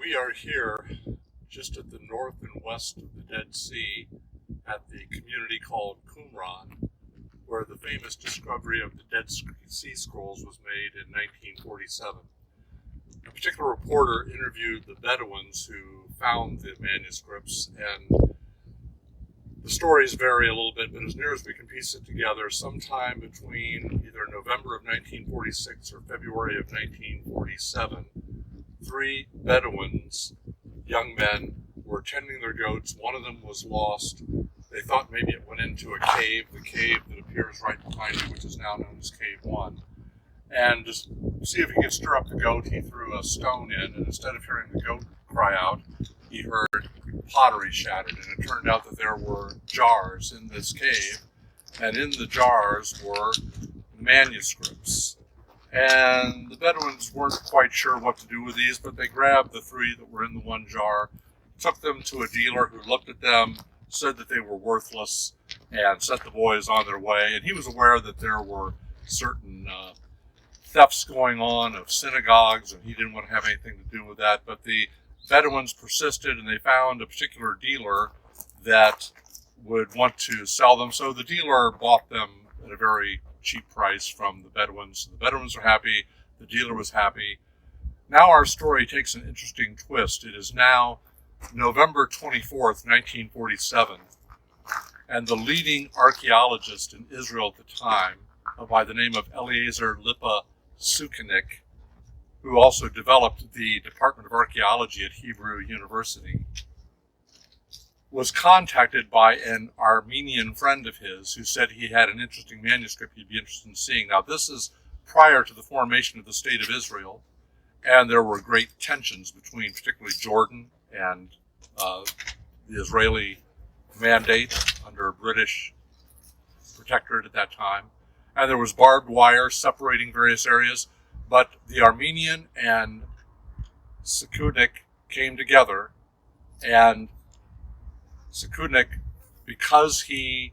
We are here just at the north and west of the Dead Sea at the community called Qumran, where the famous discovery of the Dead Sea Scrolls was made in 1947. A particular reporter interviewed the Bedouins who found the manuscripts, and the stories vary a little bit, but as near as we can piece it together, sometime between either November of 1946 or February of 1947, three Bedouins, young men, were tending their goats. One of them was lost. They thought maybe it went into a cave, the cave that appears right behind you, which is now known as Cave 1. And just see if he could stir up the goat, he threw a stone in, and instead of hearing the goat cry out, he heard pottery shattered, and it turned out that there were jars in this cave, and in the jars were manuscripts. And the Bedouins weren't quite sure what to do with these, but they grabbed the three that were in the one jar, took them to a dealer who looked at them, said that they were worthless, and sent the boys on their way. And he was aware that there were certain thefts going on of synagogues, and he didn't want to have anything to do with that. But the Bedouins persisted, and they found a particular dealer that would want to sell them. So the dealer bought them at a very cheap price from the Bedouins. The Bedouins were happy. The dealer was happy. Now our story takes an interesting twist. It is now November 24th, 1947, and the leading archaeologist in Israel at the time, by the name of Eliezer Lipa Sukenik, who also developed the Department of Archaeology at Hebrew University, was contacted by an Armenian friend of his who said he had an interesting manuscript he'd be interested in seeing. Now, this is prior to the formation of the State of Israel, and there were great tensions between particularly Jordan and the Israeli mandate under British protectorate at that time. And there was barbed wire separating various areas, but the Armenian and Sukenik came together, and Sukenik, because he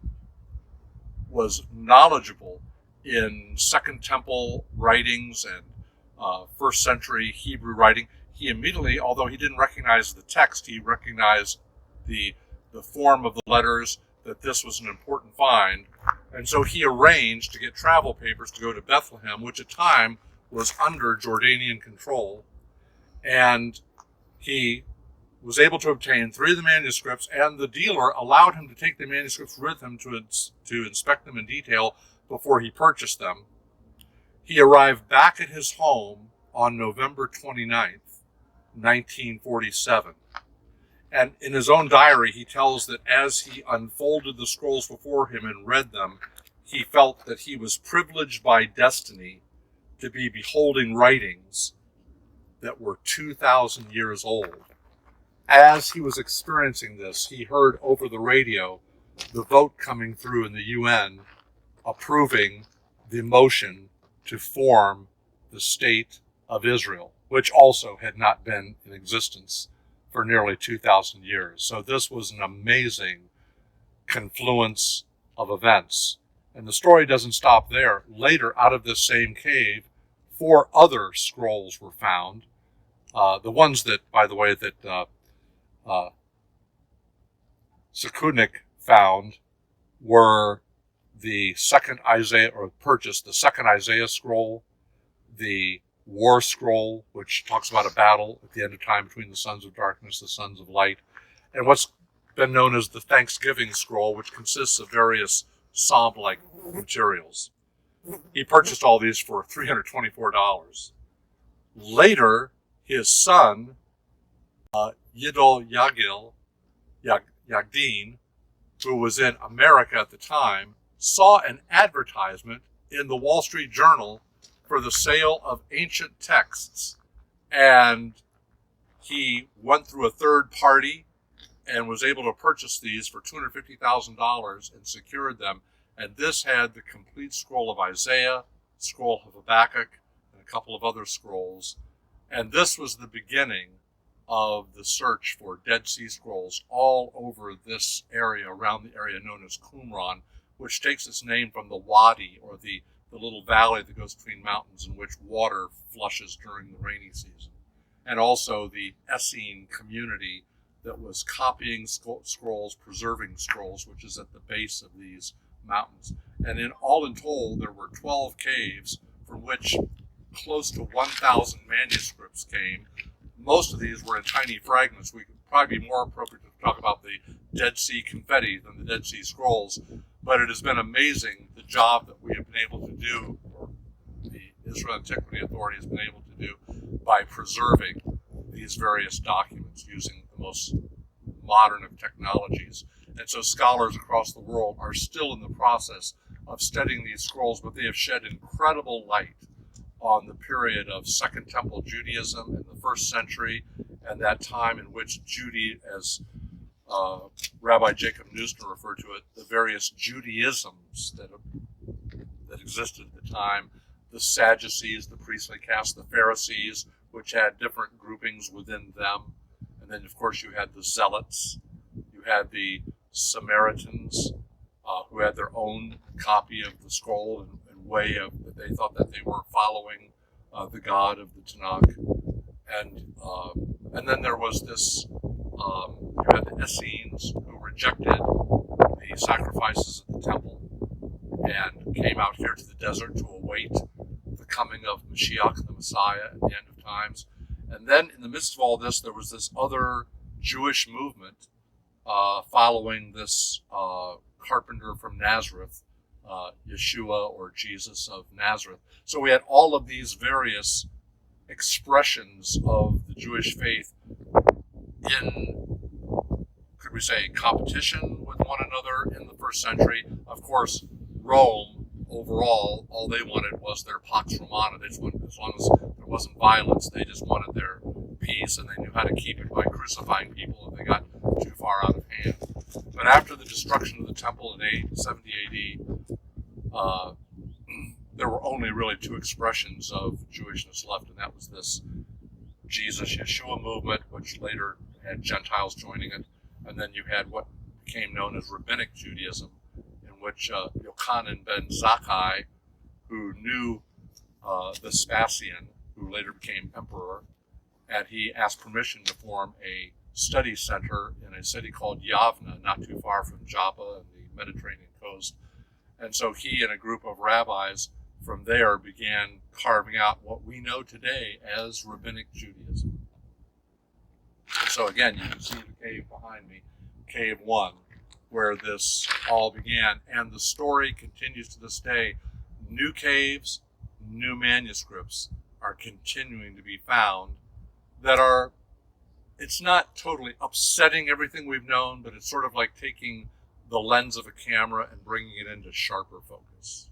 was knowledgeable in Second Temple writings and first century Hebrew writing, he immediately, although he didn't recognize the text, he recognized the form of the letters, that this was an important find. And so he arranged to get travel papers to go to Bethlehem, which at the time was under Jordanian control. And he was able to obtain three of the manuscripts, and the dealer allowed him to take the manuscripts with him to inspect them in detail before he purchased them. He arrived back at his home on November 29th, 1947. And in his own diary, he tells that as he unfolded the scrolls before him and read them, he felt that he was privileged by destiny to be beholding writings that were 2,000 years old. As he was experiencing this, he heard over the radio the vote coming through in the UN approving the motion to form the State of Israel, which also had not been in existence for nearly 2,000 years. So this was an amazing confluence of events. And the story doesn't stop there. Later, out of this same cave, 4 other scrolls were found. The ones that, by the way, that Sukenik found were the second Isaiah, or purchased the second Isaiah scroll, the War scroll, which talks about a battle at the end of time between the sons of darkness, the sons of light, and what's been known as the Thanksgiving scroll, which consists of various psalm-like materials. He purchased all these for $324. Later, his son, Yagdin, who was in America at the time, saw an advertisement in the Wall Street Journal for the sale of ancient texts, and he went through a third party and was able to purchase these for $250,000 and secured them. And this had the complete scroll of Isaiah, scroll of Habakkuk, and a couple of other scrolls. And this was the beginning of the search for Dead Sea Scrolls all over this area, around the area known as Qumran, which takes its name from the wadi, or the little valley that goes between mountains in which water flushes during the rainy season. and also the Essene community that was copying scrolls, preserving scrolls, which is at the base of these mountains. And in all, there were 12 caves from which close to 1,000 manuscripts came. Most of these were in tiny fragments. We could probably be more appropriate to talk about the Dead Sea confetti than the Dead Sea Scrolls, but it has been amazing the job that we have been able to do, or the Israel Antiquity Authority has been able to do, by preserving these various documents using the most modern of technologies. And so scholars across the world are still in the process of studying these scrolls, but they have shed incredible light on the period of Second Temple Judaism in the 1st century, and that time in which as Rabbi Jacob Neusner referred to it, the various Judaisms that existed at the time, the Sadducees, the priestly caste, the Pharisees, which had different groupings within them. And then, of course, you had the Zealots, you had the Samaritans, who had their own copy of the scroll and way of that they thought that they were following the God of the Tanakh. And then there was this, you had the Essenes who rejected the sacrifices at the temple and came out here to the desert to await the coming of Mashiach, the Messiah, at the end of times. And then in the midst of all this, there was this other Jewish movement following this carpenter from Nazareth, Yeshua or Jesus of Nazareth. So we had all of these various expressions of the Jewish faith in, could we say, competition with one another in the 1st century. Of course, Rome, overall, all they wanted was their Pax Romana. They just wanted, as long as there wasn't violence, they just wanted their peace, and they knew how to keep it by crucifying people if they got too far out of hand. But after the destruction of the temple in 70 AD, there were only really 2 expressions of Jewishness left, and that was this Jesus Yeshua movement, which later had Gentiles joining it, and then you had what became known as Rabbinic Judaism, in which Yochanan ben Zakkai, who knew Vespasian, who later became emperor, and he asked permission to form a study center in a city called Yavna, not too far from Joppa and the Mediterranean coast. And so he and a group of rabbis from there began carving out what we know today as Rabbinic Judaism. So again, you can see the cave behind me, Cave 1, where this all began. And the story continues to this day. New caves, new manuscripts are continuing to be found that are, it's not totally upsetting everything we've known, but it's sort of like taking the lens of a camera and bringing it into sharper focus.